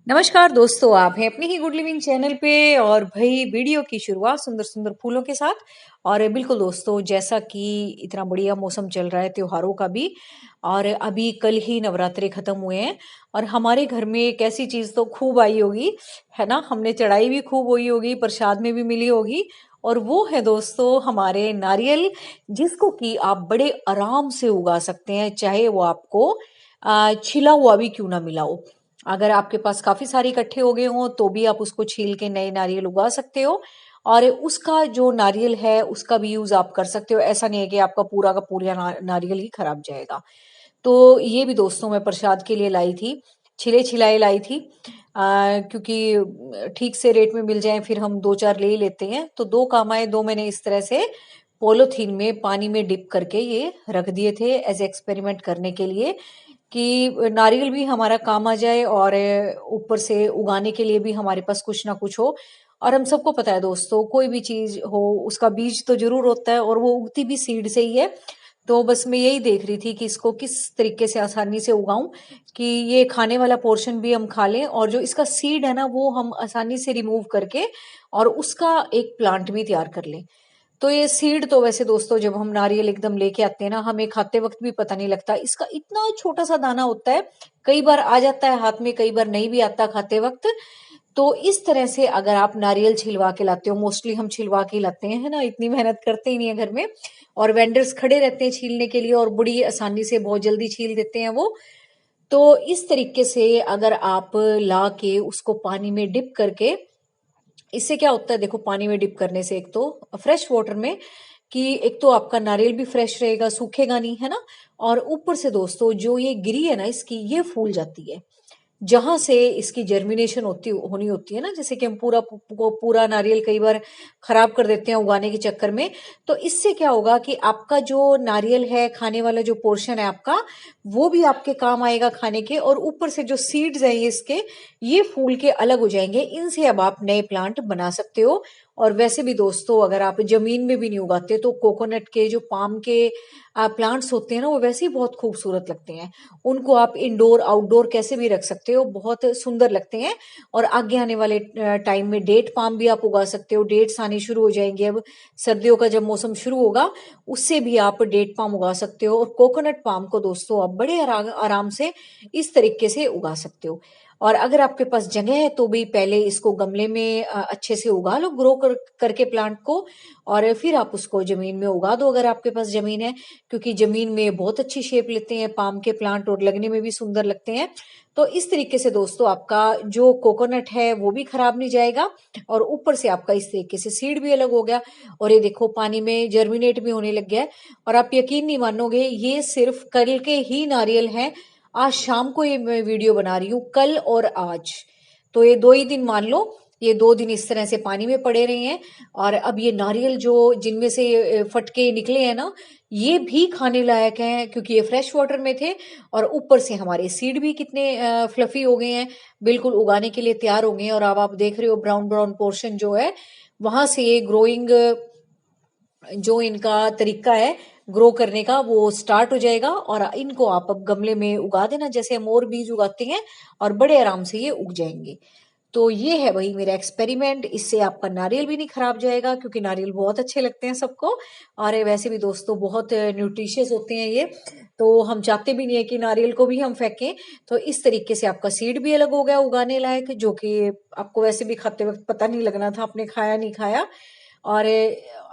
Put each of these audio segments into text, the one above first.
नमस्कार दोस्तों, आप हैं अपनी ही गुड लिविंग चैनल पे और भाई वीडियो की शुरुआत सुंदर सुंदर फूलों के साथ। और बिल्कुल दोस्तों, जैसा कि इतना बढ़िया मौसम चल रहा है त्योहारों का भी, और अभी कल ही नवरात्रे खत्म हुए हैं। और हमारे घर में एक ऐसी चीज तो खूब आई होगी, है ना। हमने चढ़ाई भी खूब हुई होगी, प्रसाद में भी मिली होगी। और वो है दोस्तों हमारे नारियल, जिसको कि आप बड़े आराम से उगा सकते हैं, चाहे वो आपको छिला हुआ भी क्यों ना मिला हो। अगर आपके पास काफी सारे इकट्ठे हो गए हों तो भी आप उसको छील के नए नारियल उगा सकते हो। और उसका जो नारियल है उसका भी यूज आप कर सकते हो। ऐसा नहीं है कि आपका पूरा का पूरा नारियल ही खराब जाएगा। तो ये भी दोस्तों मैं प्रसाद के लिए लाई थी, छिले छिलाए लाई थी। क्योंकि ठीक से रेट में मिल जाए फिर हम दो चार ले ही लेते हैं। तो दो काम आए, दो मैंने इस तरह से पोलोथीन में पानी में डिप करके ये रख दिए थे एज एक्सपेरिमेंट करने के लिए, कि नारियल भी हमारा काम आ जाए और ऊपर से उगाने के लिए भी हमारे पास कुछ ना कुछ हो। और हम सबको पता है दोस्तों, कोई भी चीज हो उसका बीज तो जरूर होता है और वो उगती भी सीड से ही है। तो बस मैं यही देख रही थी कि इसको किस तरीके से आसानी से उगाऊं कि ये खाने वाला पोर्शन भी हम खा लें और जो इसका सीड है ना वो हम आसानी से रिमूव करके और उसका एक प्लांट भी तैयार कर लें। तो ये सीड तो वैसे दोस्तों जब हम नारियल एकदम लेके आते हैं ना, हमें खाते वक्त भी पता नहीं लगता। इसका इतना छोटा सा दाना होता है, कई बार आ जाता है हाथ में, कई बार नहीं भी आता खाते वक्त। तो इस तरह से अगर आप नारियल छिलवा के लाते हो, मोस्टली हम छिलवा के ही लाते हैं, है ना, इतनी मेहनत करते ही नहीं है घर में। और वेंडर्स खड़े रहते हैं छीलने के लिए और बड़ी आसानी से बहुत जल्दी छील देते हैं वो। तो इस तरीके से अगर आप ला के उसको पानी में डिप करके, इससे क्या होता है देखो, पानी में डिप करने से एक तो फ्रेश वाटर में, कि एक तो आपका नारियल भी फ्रेश रहेगा, सूखेगा नहीं, है ना। और ऊपर से दोस्तों जो ये गिरी है ना इसकी, ये फूल जाती है जहां से इसकी जर्मिनेशन होनी होती है ना। जैसे कि हम पूरा नारियल कई बार खराब कर देते हैं उगाने के चक्कर में। तो इससे क्या होगा कि आपका जो नारियल है, खाने वाला जो पोर्शन है आपका, वो भी आपके काम आएगा खाने के। और ऊपर से जो सीड्स हैं ये इसके, ये फूल के अलग हो जाएंगे। इनसे अब आप नए प्लांट बना सकते हो। और वैसे भी दोस्तों अगर आप जमीन में भी नहीं उगाते तो कोकोनट के जो पाम के प्लांट्स होते हैं ना, वो वैसे ही बहुत खूबसूरत लगते हैं। उनको आप इंडोर आउटडोर कैसे भी रख सकते हो, बहुत सुंदर लगते हैं। और आगे आने वाले टाइम में डेट पाम भी आप उगा सकते हो। डेट्स आने शुरू हो जाएंगे अब, सर्दियों का जब मौसम शुरू होगा उससे भी आप डेट पाम उगा सकते हो। और कोकोनट पाम को दोस्तों आप बड़े आराम से इस तरीके से उगा सकते हो। और अगर आपके पास जगह है तो भी पहले इसको गमले में अच्छे से उगा लो, करके प्लांट को। और फिर आप उसको जमीन में उगा दो अगर आपके पास जमीन है, क्योंकि जमीन में बहुत अच्छी शेप लेते हैं पाम के प्लांट और लगने में भी सुंदर लगते हैं। तो इस तरीके से दोस्तों आपका जो कोकोनट है वो भी खराब नहीं जाएगा। और ऊपर से आपका इस तरीके से सीड भी अलग हो गया। और ये देखो पानी में जर्मिनेट भी होने लग गया है। और आप यकीन नहीं मानोगे, ये सिर्फ कल के ही नारियल हैं। आज शाम को ये मैं वीडियो बना रही हूँ, कल और आज, तो ये दो ही दिन मान लो। ये दो दिन इस तरह से पानी में पड़े रहे हैं। और अब ये नारियल जो जिनमें से ये फटके निकले हैं ना, ये भी खाने लायक हैं क्योंकि ये फ्रेश वाटर में थे। और ऊपर से हमारे सीड भी कितने फ्लफी हो गए हैं, बिल्कुल उगाने के लिए तैयार हो गए हैं। और अब आप देख रहे हो ब्राउन ब्राउन पोर्शन जो है, वहां से ये ग्रोइंग, जो इनका तरीका है ग्रो करने का, वो स्टार्ट हो जाएगा। और इनको आप अब गमले में उगा देना जैसे हम और बीज उगाते हैं, और बड़े आराम से ये उग जाएंगे। तो ये है वही मेरा एक्सपेरिमेंट। इससे आपका नारियल भी नहीं खराब जाएगा, क्योंकि नारियल बहुत अच्छे लगते हैं सबको। और ये वैसे भी दोस्तों बहुत न्यूट्रिशियस होते हैं ये। तो हम चाहते भी नहीं है कि नारियल को भी हम फेंकें। तो इस तरीके से आपका सीड भी अलग हो गया उगाने लायक, जो कि आपको वैसे भी खाते वक्त पता नहीं लगना था आपने खाया नहीं खाया। और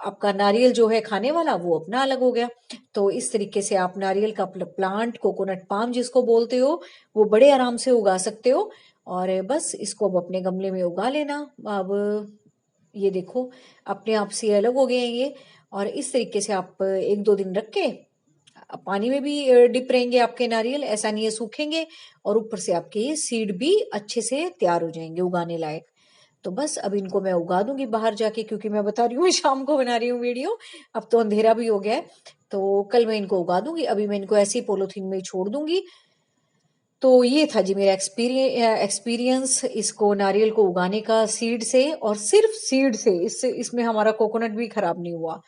आपका नारियल जो है खाने वाला वो अपना अलग हो गया। तो इस तरीके से आप नारियल का प्लांट, कोकोनट पाम जिसको बोलते हो, वो बड़े आराम से उगा सकते हो। और बस इसको अब अपने गमले में उगा लेना। अब ये देखो अपने आप से अलग हो गए हैं ये। और इस तरीके से आप एक दो दिन रख के पानी में भी डिप रहेंगे आपके नारियल, ऐसा नहीं है सूखेंगे। और ऊपर से आपके ये सीड भी अच्छे से तैयार हो जाएंगे उगाने लायक। तो बस अब इनको मैं उगा दूंगी बाहर जाके, क्योंकि मैं बता रही हूँ शाम को बना रही हूँ वीडियो, अब तो अंधेरा भी हो गया है। तो कल मैं इनको उगा दूंगी, अभी मैं इनको ऐसी पॉलिथीन में ही छोड़ दूंगी। तो ये था जी मेरा एक्सपीरियंस इसको नारियल को उगाने का सीड से, और सिर्फ सीड से। इससे इसमें हमारा कोकोनट भी खराब नहीं हुआ।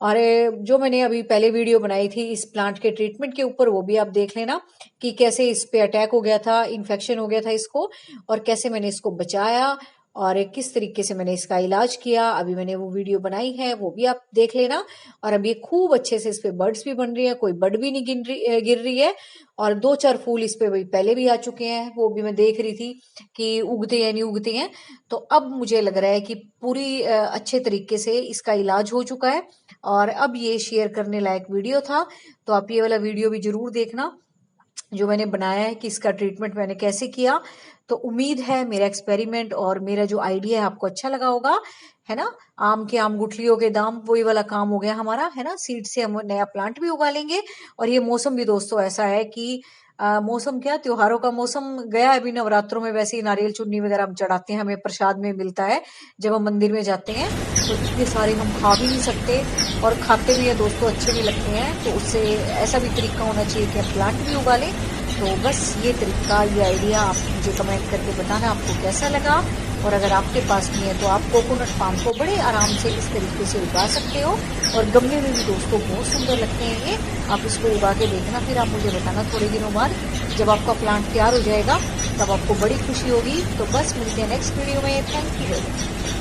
और जो मैंने अभी पहले वीडियो बनाई थी इस प्लांट के ट्रीटमेंट के ऊपर, वो भी आप देख लेना कि कैसे इस पे अटैक हो गया था, इन्फेक्शन हो गया था इसको, और कैसे मैंने इसको बचाया और किस तरीके से मैंने इसका इलाज किया। अभी मैंने वो वीडियो बनाई है, वो भी आप देख लेना। और अभी खूब अच्छे से इस पे बर्ड्स भी बन रही है, कोई बर्ड भी नहीं गिर रही है। और 2-4 फूल इस पे पहले भी आ चुके हैं, वो भी मैं देख रही थी कि उगते हैं नहीं उगते हैं। तो अब मुझे लग रहा है कि पूरी अच्छे तरीके से इसका इलाज हो चुका है और अब ये शेयर करने लायक वीडियो था। तो आप ये वाला वीडियो भी जरूर देखना जो मैंने बनाया है कि इसका ट्रीटमेंट मैंने कैसे किया। तो उम्मीद है मेरा एक्सपेरिमेंट और मेरा जो आइडिया है आपको अच्छा लगा होगा, है ना। आम के आम गुठलियों के दाम, वही वाला काम हो गया हमारा, है ना। सीड से हम नया प्लांट भी उगा लेंगे। और ये मौसम भी दोस्तों ऐसा है कि मौसम क्या, त्योहारों का मौसम गया है। अभी नवरात्रों में वैसे ही नारियल चुन्नी वगैरह हम चढ़ाते हैं, हमें प्रसाद में मिलता है जब हम मंदिर में जाते हैं। तो इतने सारे हम खा भी नहीं सकते और खाते भी हैं दोस्तों, अच्छे भी लगते हैं। तो उससे ऐसा भी तरीका होना चाहिए कि हम प्लांट भी उगा लें। तो बस ये तरीका, ये आइडिया आप मुझे कमेंट करके बताना आपको कैसा लगा। और अगर आपके पास नहीं है तो आप कोकोनट पाम को बड़े आराम से इस तरीके से उगा सकते हो। और गमले में भी दोस्तों बहुत सुंदर लगते हैं ये। आप इसको उगा के देखना, फिर आप मुझे बताना थोड़े दिनों बाद जब आपका प्लांट तैयार हो जाएगा, तब आपको बड़ी खुशी होगी। तो बस मिलते हैं नेक्स्ट वीडियो में। Thank you.